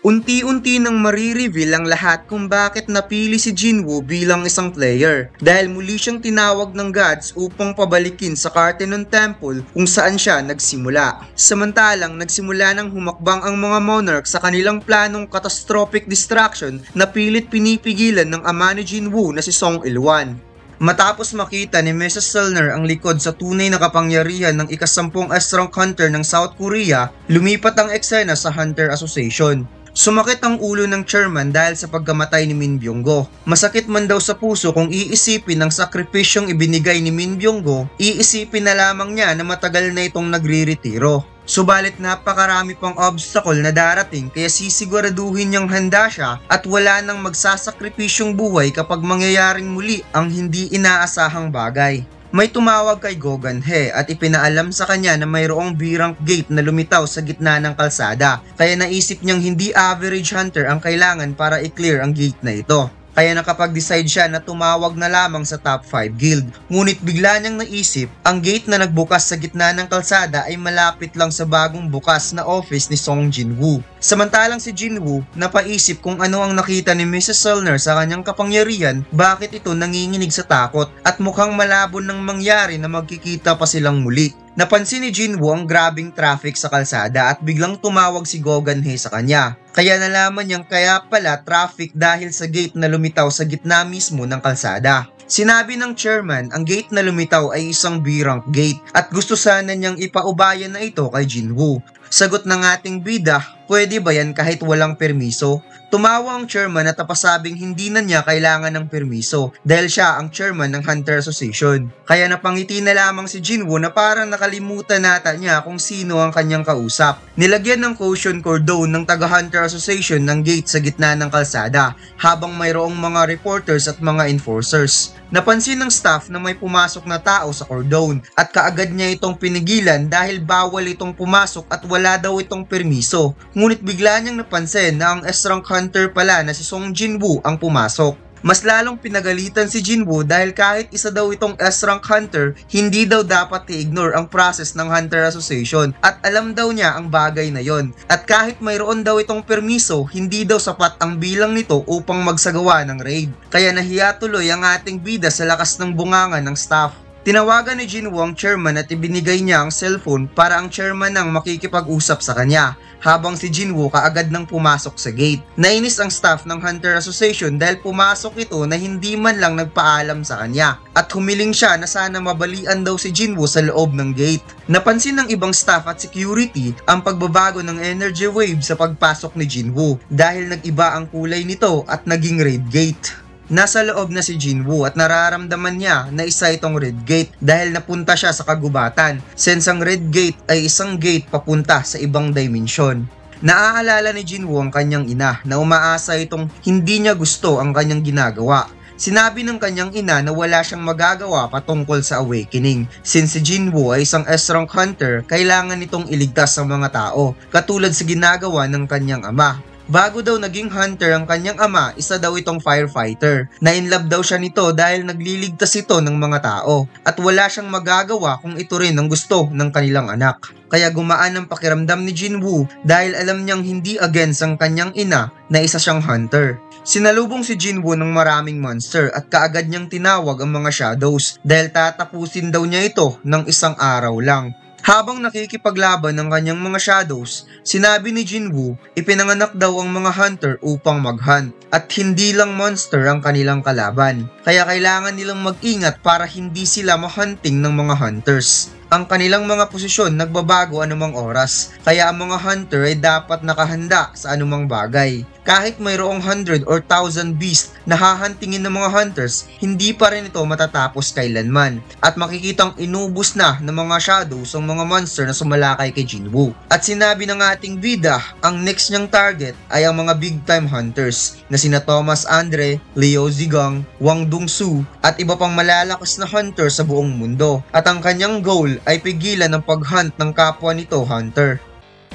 Unti-unti nang marireveal ang lahat kung bakit napili si Jinwoo bilang isang player dahil muli siyang tinawag ng gods upang pabalikin sa Cartenon Temple kung saan siya nagsimula. Samantalang nagsimula ng humakbang ang mga monarch sa kanilang planong catastrophic distraction na pilit pinipigilan ng ama ni Jinwoo na si Song Il-wan. Matapos makita ni Mrs. Selner ang likod sa tunay na kapangyarihan ng ika-10 S-rank hunter ng South Korea, lumipat ang eksena sa Hunter Association. Sumakit ang ulo ng chairman dahil sa pagkamatay ni Min Byung-go. Masakit man daw sa puso kung iisipin ng sakripisyong ibinigay ni Min Byung-go, iisipin na lamang niya na matagal na itong nagre-retiro. Subalit napakarami pang obstacle na darating kaya sisiguraduhin niyang handa siya at wala nang magsasakripisyong buhay kapag mangyayaring muli ang hindi inaasahang bagay. May tumawag kay Go Gun-hye at ipinaalam sa kanya na mayroong B-rank gate na lumitaw sa gitna ng kalsada, kaya naisip niyang hindi average hunter ang kailangan para i-clear ang gate na ito. Kaya nakapag-decide siya na tumawag na lamang sa top 5 guild. Ngunit bigla niyang naisip, ang gate na nagbukas sa gitna ng kalsada ay malapit lang sa bagong bukas na office ni Song Jinwoo. Samantalang si Jinwoo, napaisip kung ano ang nakita ni Mrs. Selner sa kanyang kapangyarihan, bakit ito nanginginig sa takot at mukhang malabo nang mangyari na magkikita pa silang muli. Napansin ni Jinwoo ang grabing traffic sa kalsada at biglang tumawag si Go Gun-hye sa kanya. Kaya nalaman niyang kaya pala traffic dahil sa gate na lumitaw sa gitna mismo ng kalsada. Sinabi ng chairman ang gate na lumitaw ay isang B-rank gate at gusto sana niyang ipaubayan na ito kay Jinwoo. Sagot ng ating bida, pwede ba yan kahit walang permiso? Tumawa ang chairman at napasabing hindi na niya kailangan ng permiso dahil siya ang chairman ng Hunter Association. Kaya napangiti na lamang si Jinwoo na parang nakalimutan nata niya kung sino ang kanyang kausap. Nilagyan ng caution cordon ng taga-Hunter Association ng gate sa gitna ng kalsada habang mayroong mga reporters at mga enforcers. Napansin ng staff na may pumasok na tao sa cordon at kaagad niya itong pinigilan dahil bawal itong pumasok at wala daw itong permiso. Ngunit bigla niyang napansin na ang S-rank hunter pala na si Song Jinwoo ang pumasok. Mas lalong pinagalitan si Jinwoo dahil kahit isa daw itong S-rank hunter, hindi daw dapat i-ignore ang process ng Hunter Association at alam daw niya ang bagay na yon. At kahit mayroon daw itong permiso, hindi daw sapat ang bilang nito upang magsagawa ng raid. Kaya nahiya tuloy ang ating bida sa lakas ng bunganga ng staff. Tinawagan ni Jinwoo ang chairman at ibinigay niya ang cellphone para ang chairman ang makikipag-usap sa kanya, habang si Jinwoo kaagad nang pumasok sa gate. Nainis ang staff ng Hunter Association dahil pumasok ito na hindi man lang nagpaalam sa kanya at humiling siya na sana mabalian daw si Jinwoo sa loob ng gate. Napansin ng ibang staff at security ang pagbabago ng energy wave sa pagpasok ni Jinwoo dahil nag-iba ang kulay nito at naging red gate. Nasa loob na si Jinwoo at nararamdaman niya na isa itong red gate dahil napunta siya sa kagubatan, since ang red gate ay isang gate papunta sa ibang dimension. Naaalala ni Jinwoo ang kanyang ina na umaasa itong hindi niya gusto ang kanyang ginagawa. Sinabi ng kanyang ina na wala siyang magagawa patungkol sa awakening. Since si Jinwoo ay isang S-rank hunter, kailangan nitong iligtas ang mga tao, katulad sa ginagawa ng kanyang ama. Bago daw naging hunter ang kanyang ama, isa daw itong firefighter. Na-inlove daw siya nito dahil nagliligtas ito ng mga tao at wala siyang magagawa kung ito rin ang gusto ng kanilang anak. Kaya gumaan ang pakiramdam ni Jinwoo dahil alam niyang hindi against ang kanyang ina na isa siyang hunter. Sinalubong si Jinwoo ng maraming monster at kaagad niyang tinawag ang mga shadows dahil tatapusin daw niya ito ng isang araw lang. Habang nakikipaglaban ng kanyang mga shadows, sinabi ni Jinwoo, ipinanganak daw ang mga hunter upang mag-hunt at hindi lang monster ang kanilang kalaban. Kaya kailangan nilang mag-ingat para hindi sila ma-hunting ng mga hunters. Ang kanilang mga posisyon nagbabago anumang oras, kaya ang mga hunter ay dapat nakahanda sa anumang bagay. Kahit mayroong 100 or 1,000 beast na hahantingin ng mga hunters, hindi pa rin ito matatapos kailanman. At makikitang inubos na ng mga shadows ang mga monster na sumalakay kay Jinwoo. At sinabi ng ating bida, ang next niyang target ay ang mga big time hunters na sina Thomas Andre, Leo Zigang, Wang Dongsu at iba pang malalakas na hunter sa buong mundo. At ang kanyang goal ay pigilan ang pag-hunt ng kapwa nito hunter.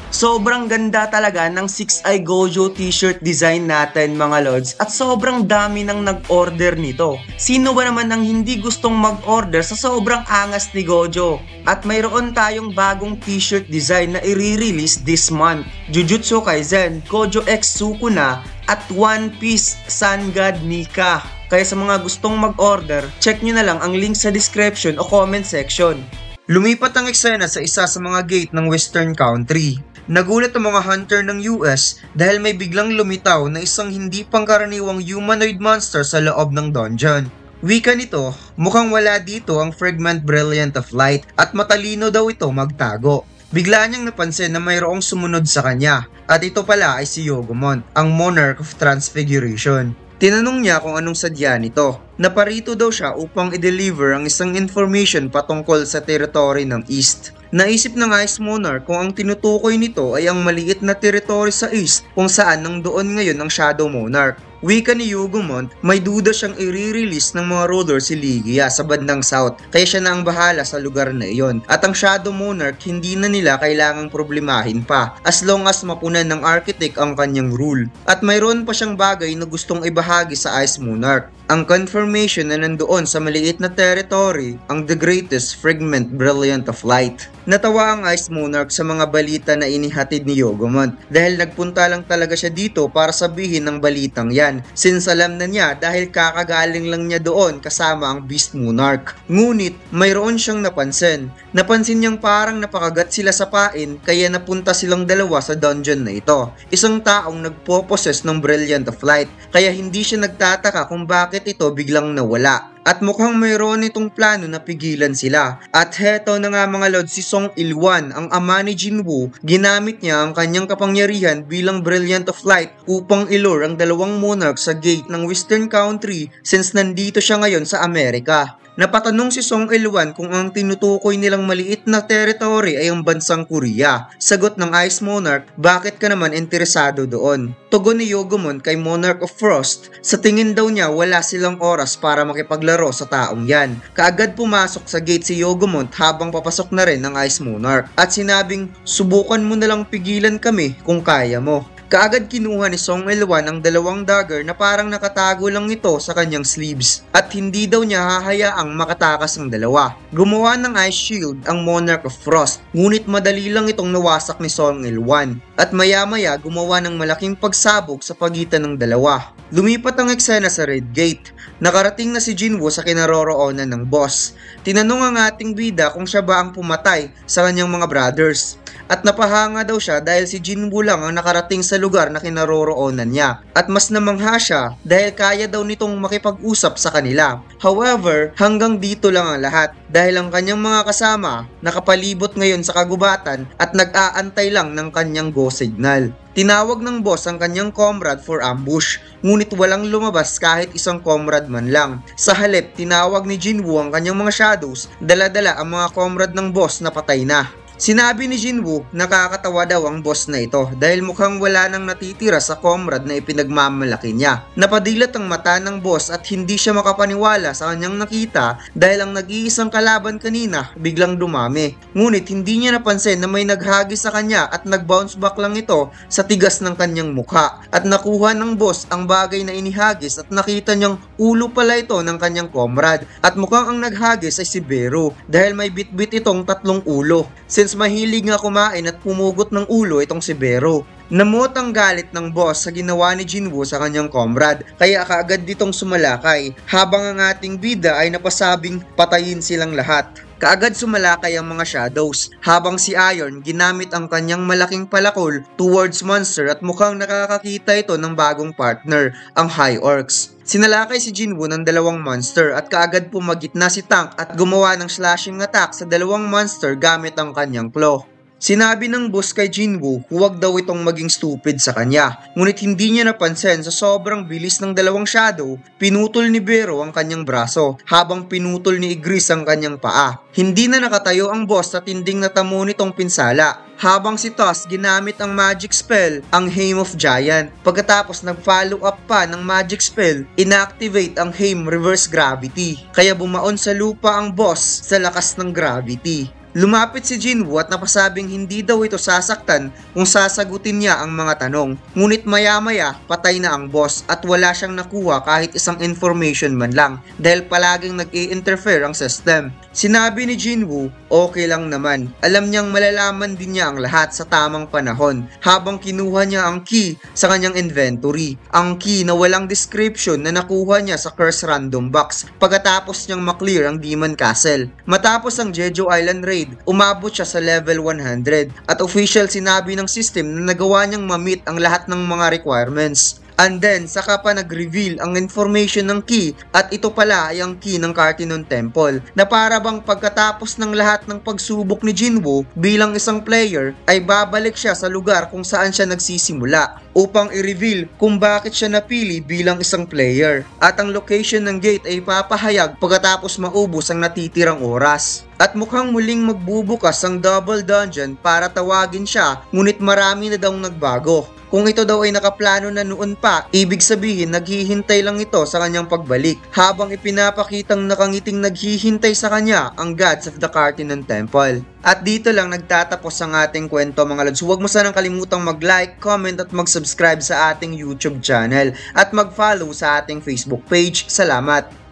Sobrang ganda talaga ng 6i Gojo t-shirt design natin mga lods at sobrang dami nang nag-order nito. Sino ba naman ang hindi gustong mag-order sa sobrang angas ni Gojo? At mayroon tayong bagong t-shirt design na i-release this month. Jujutsu Kaisen, Gojo X Sukuna at One Piece Sun God Nika. Kaya sa mga gustong mag-order, check nyo na lang ang link sa description o comment section. Lumipat ang eksena sa isa sa mga gate ng Western country. Nagulat ang mga hunter ng US dahil may biglang lumitaw na isang hindi pangkaraniwang humanoid monster sa loob ng dungeon. Wika nito, mukhang wala dito ang Fragment Brilliant of Light at matalino daw ito magtago. Bigla niyang napansin na mayroong sumunod sa kanya at ito pala ay si Yogomon, ang Monarch of Transfiguration. Tinanong niya kung anong sadya nito. Naparito daw siya upang i-deliver ang isang information patungkol sa teritoryo ng East. Naisip ng Ice Monarch kung ang tinutukoy nito ay ang maliit na teritoryo sa East kung saan nandoon ngayon ang Shadow Monarch. Wika ni Yogomon, may duda siyang i-release ng mga ruler si Ligia sa bandang South, kaya siya na ang bahala sa lugar na iyon. At ang Shadow Monarch hindi na nila kailangang problemahin pa as long as mapunan ng Architect ang kanyang rule. At mayroon pa siyang bagay na gustong ibahagi sa Ice Monarch. Ang confirmation na nandoon sa maliit na territory ang the greatest fragment brilliant of light. Natawa ang Ice Monarch sa mga balita na inihatid ni Yogomon dahil nagpunta lang talaga siya dito para sabihin ng balitang yan since alam na niya dahil kakagaling lang niya doon kasama ang Beast Monarch. Ngunit mayroon siyang napansin. Napansin niyang parang napakagat sila sa pain kaya napunta silang dalawa sa dungeon na ito. Isang taong nagpo-possess ng Brilliant of Light kaya hindi siya nagtataka kung bakit ito biglang nawala. At mukhang mayroon itong plano na pigilan sila. At heto na nga mga lord, si Song Il-wan, ang ama ni Jinwoo, ginamit niya ang kanyang kapangyarihan bilang Brilliant of Light upang ilure ang dalawang monarch sa gate ng Western country since nandito siya ngayon sa Amerika. Napatanong si Song Il-wan kung ang tinutukoy nilang maliit na territory ay ang bansang Korea. Sagot ng Ice Monarch, bakit ka naman interesado doon? Tugon ni Yogomon kay Monarch of Frost, sa tingin daw niya wala silang oras para makipaglaro sa taong yan. Kaagad pumasok sa gate si Yogomon habang papasok na rin ng Ice Monarch at sinabing, subukan mo na lang pigilan kami kung kaya mo. Kaagad kinuha ni Song Il-wan ang dalawang dagger na parang nakatago lang ito sa kanyang sleeves at hindi daw niya hahayaang makatakas ang dalawa. Gumawa ng ice shield ang Monarch of Frost ngunit madali lang itong nawasak ni Song Il-wan at maya-maya gumawa ng malaking pagsabog sa pagitan ng dalawa. Lumipat ang eksena sa Red Gate. Nakarating na si Jinwoo sa kinaroroonan ng boss. Tinanong ang ating bida kung siya ba ang pumatay sa kanyang mga brothers. At napahanga daw siya dahil si Jinwoo lang ang nakarating sa lugar na kinaroroonan niya. At mas namangha siya dahil kaya daw nitong makipag-usap sa kanila. However, hanggang dito lang ang lahat dahil ang kanyang mga kasama nakapalibot ngayon sa kagubatan at nag-aantay lang ng kanyang go signal. Tinawag ng boss ang kanyang comrade for ambush, ngunit walang lumabas kahit isang comrade man lang. Sa halip, tinawag ni Jinwoo ang kanyang mga shadows, dala-dala ang mga comrade ng boss na patay na. Sinabi ni Jinwoo, nakakatawa daw ang boss na ito dahil mukhang wala nang natitira sa comrade na ipinagmamalaki niya. Napadilat ang mata ng boss at hindi siya makapaniwala sa kanyang nakita dahil ang nag-iisang kalaban kanina biglang dumami. Ngunit hindi niya napansin na may naghagis sa kanya at nag-bounce back lang ito sa tigas ng kanyang mukha. At nakuha ng boss ang bagay na inihagis at nakita niyang ulo pala ito ng kanyang comrade. At mukhang ang naghagis ay si Beru dahil may bit-bit itong tatlong ulo. Since mahilig nga kumain at pumugot ng ulo itong si Beru. Namuot ang galit ng boss sa ginawa ni Jinwoo sa kanyang comrade kaya kaagad ditong sumalakay habang ang ating bida ay napasabing patayin silang lahat. Kaagad sumalakay ang mga shadows habang si Iron ginamit ang kanyang malaking palakol towards monster at mukhang nakakakita ito ng bagong partner, ang High Orcs. Sinalakay si Jinwoo ng dalawang monster at kaagad pumagit na si Tank at gumawa ng slashing attack sa dalawang monster gamit ang kanyang claw. Sinabi ng boss kay Jinwoo, huwag daw itong maging stupid sa kanya. Ngunit hindi niya napansin sa sobrang bilis ng dalawang shadow, pinutol ni Beru ang kanyang braso habang pinutol ni Igris ang kanyang paa. Hindi na nakatayo ang boss sa tinding natamo nitong pinsala. Habang si Toss ginamit ang magic spell, ang Hame of Giant. Pagkatapos nag-follow up pa ng magic spell, inactivate ang Hame Reverse Gravity. Kaya bumaon sa lupa ang boss sa lakas ng gravity. Lumapit si Jinwoo at napasabing hindi daw ito sasaktan kung sasagutin niya ang mga tanong. Ngunit maya-maya, patay na ang boss at wala siyang nakuha kahit isang information man lang dahil palaging nag-i-interfere ang system. Sinabi ni Jinwoo, okay lang naman. Alam niyang malalaman din niya ang lahat sa tamang panahon habang kinuha niya ang key sa kanyang inventory. Ang key na walang description na nakuha niya sa Curse Random Box pagkatapos niyang maklear ang Demon Castle. Matapos ang Jeju Island Raid, umabot siya sa level 100 at official sinabi ng system na nagawa niyang ma-meet ang lahat ng mga requirements. And then, saka pa nag-reveal ang information ng key at ito pala ay ang key ng Cartenon Temple na para bang pagkatapos ng lahat ng pagsubok ni Jinwoo bilang isang player ay babalik siya sa lugar kung saan siya nagsisimula upang i-reveal kung bakit siya napili bilang isang player. At ang location ng gate ay papahayag pagkatapos maubos ang natitirang oras. At mukhang muling magbubukas ang double dungeon para tawagin siya, ngunit marami na daw nagbago. Kung ito daw ay nakaplano na noon pa, ibig sabihin naghihintay lang ito sa kanyang pagbalik habang ipinapakitang nakangiting naghihintay sa kanya ang gods of the Cartenon Temple. At dito lang nagtatapos ang ating kwento mga lods. Huwag mo sanang kalimutang mag-like, comment at mag-subscribe sa ating YouTube channel at mag-follow sa ating Facebook page. Salamat!